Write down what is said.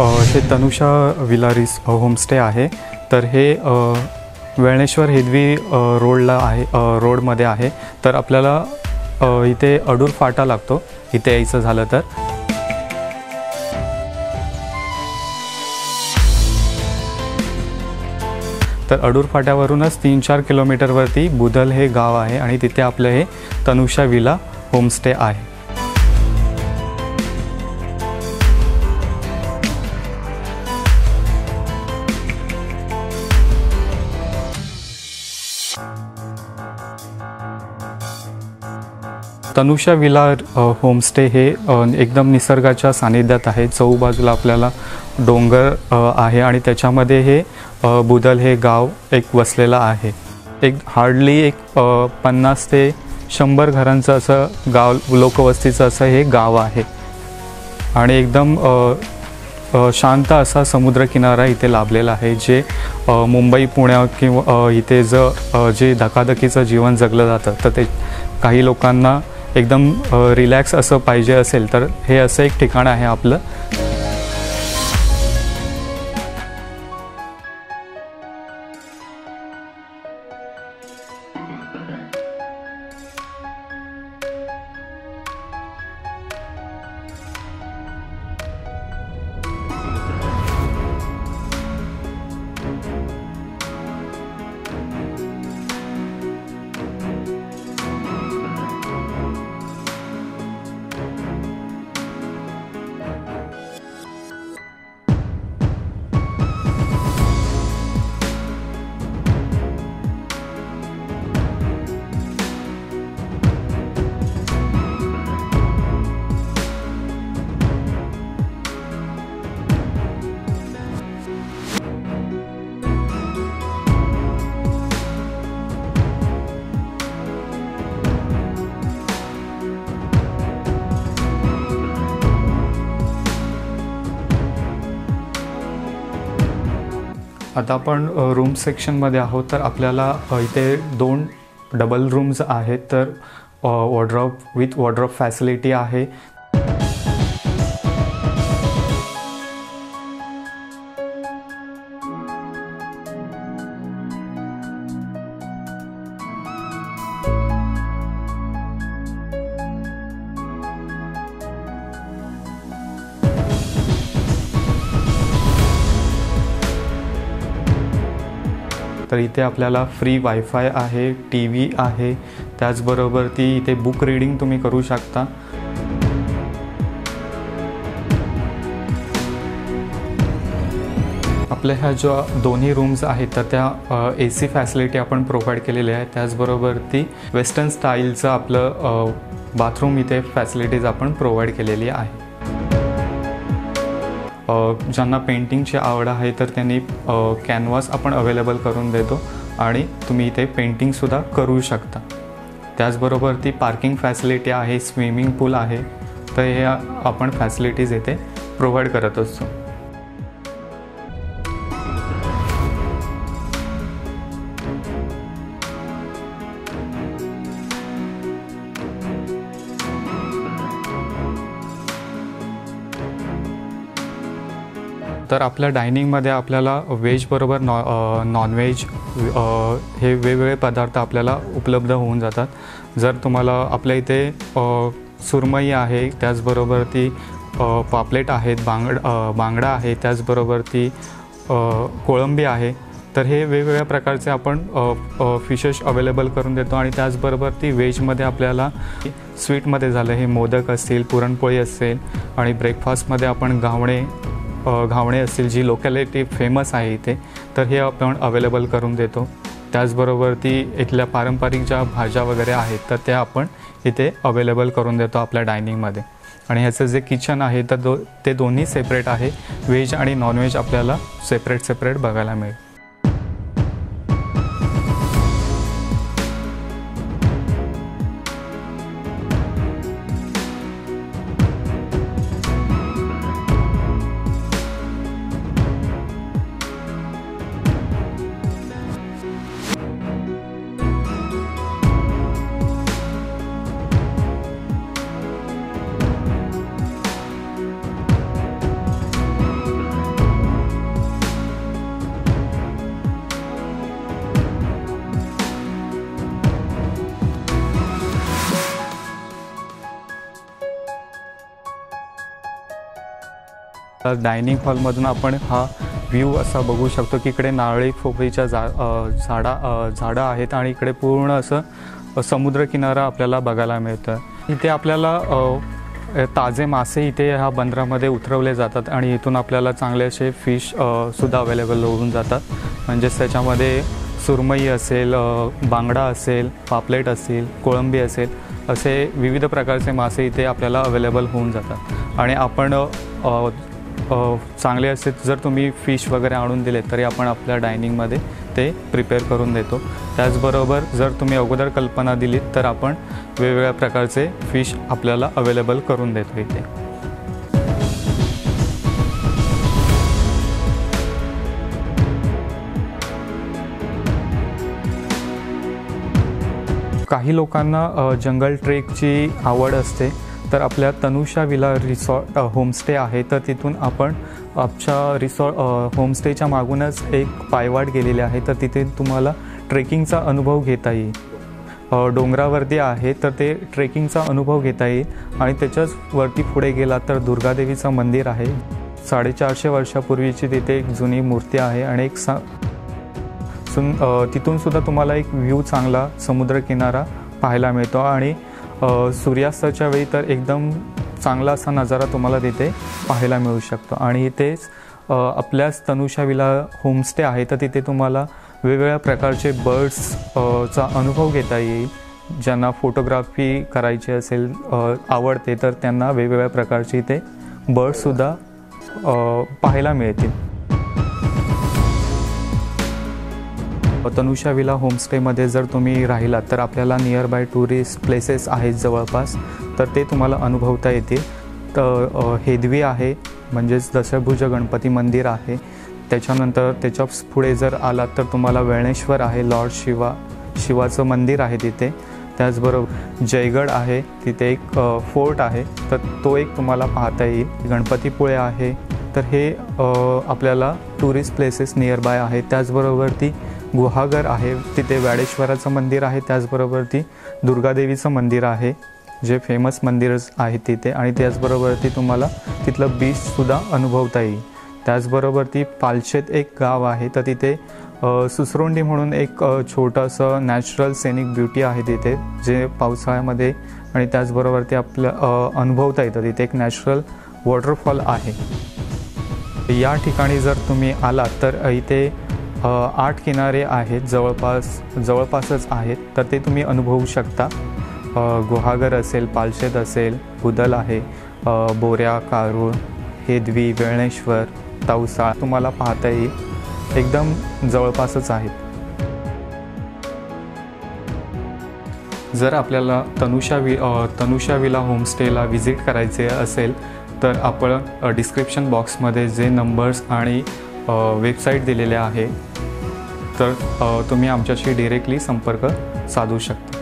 हे Tanusha villa homestay आहे। तर हे वेळणेश्वर हेदवी रोडला आहे, रोडमध्ये आहे। तर आपल्याला इथे अडूर फाटा लागतो इथे यायचं झालं तर। तर अडूर फाट्यावरूनच 3-4 किलोमीटरवरती बुधल हे गाव आहे आणि तिथे आपलं हे तनुषा विला होमस्टे आहे। तनुषा विला होमस्टे हे एकदम निसर्गाच्या सानिध्यात आहे। चहूबाजूला आपल्याला डोंगर आहे आणि त्याच्यामध्ये हे बुधल हे गाव एक वसलेलं आहे। एक हार्डली 50 ते 100 घरांचं असं गाव, लोकवस्तीचं असं हे गाव आहे आणि एकदम शांत असा समुद्रकिनारा इथे लाभलेला आहे। जे मुंबई पुण्या किंवा इथे जे धकाधकीचं जीवन जगलं जातं तर ते काही लोकांना एकदम रिलॅक्स असं पाहिजे असेल तर हे असं एक ठिकाण आहे आपलं। आता आपण रूम सेक्शनमध्ये आहोत। तर आपल्याला इथे 2 डबल रूम्स आहेत। तर वॉर्डरोब विथ वॉर्डरोब फॅसिलिटी आहे। तर इथे आपल्याला फ्री वायफाय आहे, टीव्ही आहे, त्याचबरोबर इथे बुक रीडिंग तुम्ही करू शकता। आपल्या ह्या जो दोन्ही रूम्स आहेत तर त्या AC फॅसिलिटी आपण प्रोव्हाइड केलेली आहे। त्याचबरोबर वेस्टर्न स्टाईलचं आपलं बाथरूम इथे फॅसिलिटीज आपण प्रोव्हाइड केलेली आहे। ज्यांना पेंटिंगची आवड आहे तर त्यांनी कॅनव्हास आपण अवेलेबल करून देतो आणि तुम्ही इथे पेंटिंगसुद्धा करू शकता। त्याचबरोबर पार्किंग फॅसिलिटी आहे, स्विमिंग पूल आहे। तर हे आपण फॅसिलिटीज इथे प्रोव्हाइड करत असतो। तर आपल्या डायनिंगमध्ये आपल्याला व्हेज बरोबर नॉनव्हेज हे वेगवेगळे पदार्थ आपल्याला उपलब्ध होऊन जातात। जर तुम्हाला आपल्या इथे सुरमई आहे, त्याचबरोबर पापलेट आहेत, बांगडा आहे, त्याचबरोबर कोळंबी आहे। तर हे वेगवेगळ्या प्रकारचे आपण फिशेस अवेलेबल करून देतो आणि त्याचबरोबर व्हेजमध्ये आपल्याला स्वीटमध्ये झालं हे मोदक असतील, पुरणपोळी असेल आणि ब्रेकफास्टमध्ये आपण घावणे असतील, जी लोकॅलिटी फेमस आहे इथे, तर हे आपण अवेलेबल करून देतो। त्याचबरोबर इथल्या पारंपरिक ज्या भाज्या वगैरे आहेत तर त्या आपण इथे अवेलेबल करून देतो आपल्या डायनिंगमध्ये। आणि ह्याचं जे किचन आहे तर ते दोन्ही सेपरेट आहे। व्हेज आणि नॉनव्हेज आपल्याला सेपरेट बघायला मिळेल। डायनिंग हॉलमधून आपण हा व्ह्यू असा बघू शकतो की इकडे नारळी पोफळीच्या झाडं आहेत आणि इकडे पूर्ण असं समुद्रकिनारा आपल्याला बघायला मिळतं. इथे आपल्याला ताजे मासे इथे ह्या बंदरामध्ये उतरवले जातात आणि इथून आपल्याला चांगले असे फिश सुद्धा अवेलेबल होऊन जातात. म्हणजेच त्याच्यामध्ये सुरमई असेल, बांगडा असेल, पापलेट असेल, कोळंबी असेल, असे विविध प्रकारचे मासे इथे आपल्याला अवेलेबल होऊन जातात. आणि आपण चांगले असे जर तुम्ही फिश वगैरे आणून दिले तरी आपण आपल्या डायनिंगमध्ये ते प्रिपेअर करून देतो. त्याचबरोबर जर तुम्ही अगोदर कल्पना दिलीत तर आपण वेगवेगळ्या प्रकारचे फिश आपल्याला अवेलेबल करून देतो इथे. काही लोकांना जंगल ट्रेकची आवड असते, तर आपल्या तनुषा विला रिसॉर्ट होमस्टे आहे, तर तिथून आपण आमच्या होमस्टेच्या मागूनच एक पायवाट गेलेली आहे, तर तिथे तुम्हाला ट्रेकिंगचा अनुभव घेता येईल. डोंगरावरती आहे तर ते ट्रेकिंगचा अनुभव घेता येईल. आणि त्याच्याच वरती पुढे गेला तर दुर्गादेवीचं मंदिर आहे. 450 वर्षापूर्वीची तिथे एक जुनी मूर्ती आहे आणि एक तिथून सुद्धा तुम्हाला एक व्ह्यू चांगला समुद्रकिनारा पाहायला मिळतो. आणि सूर्यास्ताच्या वेळी तर एकदम चांगला असा नजारा तुम्हाला तिथे पाहायला मिळू शकतो. आणि इथेच आपल्याच तनुषा विला होमस्टे आहे, तर तिथे तुम्हाला वेगवेगळ्या प्रकारचे बर्ड्सचा अनुभव घेता येईल. ज्यांना फोटोग्राफी करायची असेल आवडते तर त्यांना वेगवेगळ्या प्रकारचे इथे बर्ड्ससुद्धा पाहायला मिळतील. तनुषा विला होमस्टेमध्ये जर तुम्ही राहिलात तर आपल्याला नियर बाय टुरिस्ट प्लेसेस आहेत जवळपास, तर ते तुम्हाला अनुभवता येतील. तर हेदवी आहे, म्हणजेच दशभुज गणपती मंदिर आहे. त्याच्यानंतर त्याच्या पुढे जर आलात तर तुम्हाला वेळणेश्वर आहे, लॉर्ड शिवाचं मंदिर आहे तिथे. त्याचबरोबर जयगड आहे, तिथे एक फोर्ट आहे, तर तो एक तुम्हाला पाहता येईल. गणपतीपुळे आहे, तर हे आपल्याला टुरिस्ट प्लेसेस नियर बाय आहे. त्याचबरोबर ती गुहागर आहे, तिथे व्याडेश्वराचं मंदिर आहे. त्याचबरोबर ती दुर्गादेवीचं मंदिर आहे, जे फेमस मंदिर आहे तिथे. आणि त्याचबरोबर ती तुम्हाला तिथलं बीचसुद्धा अनुभवता येईल. त्याचबरोबर ती पालशेत एक गाव आहे, तर तिथे सुसरोंडी म्हणून एक छोटंसं नॅचरल सेनिक ब्युटी आहे तिथे, जे पावसाळ्यामध्ये आणि त्याचबरोबर ते आपलं अनुभवता येतं. तिथे एक नॅचरल वॉटरफॉल आहे. या ठिकाणी जर तुम्ही आलात तर इथे 8 किनारे आहेत, जवळपासच आहेत, तर ते तुम्ही अनुभवू शकता. गुहागर असेल, पालशेत असेल, बुदल आहे, बोऱ्या, कारूळ, हेदवी, वेळणेश्वर, तवसा तुम्हाला पाहता येईल. एकदम जवळपासच आहेत. जर आपल्याला तनुषा विला होमस्टेला व्हिजिट करायचे असेल तर आपण डिस्क्रिप्शन बॉक्समध्ये जे नंबर्स आणि वेबसाईट दिलेले आहे, तर तुम्ही आमच्याशी डिरेक्टली संपर्क साधू शकता.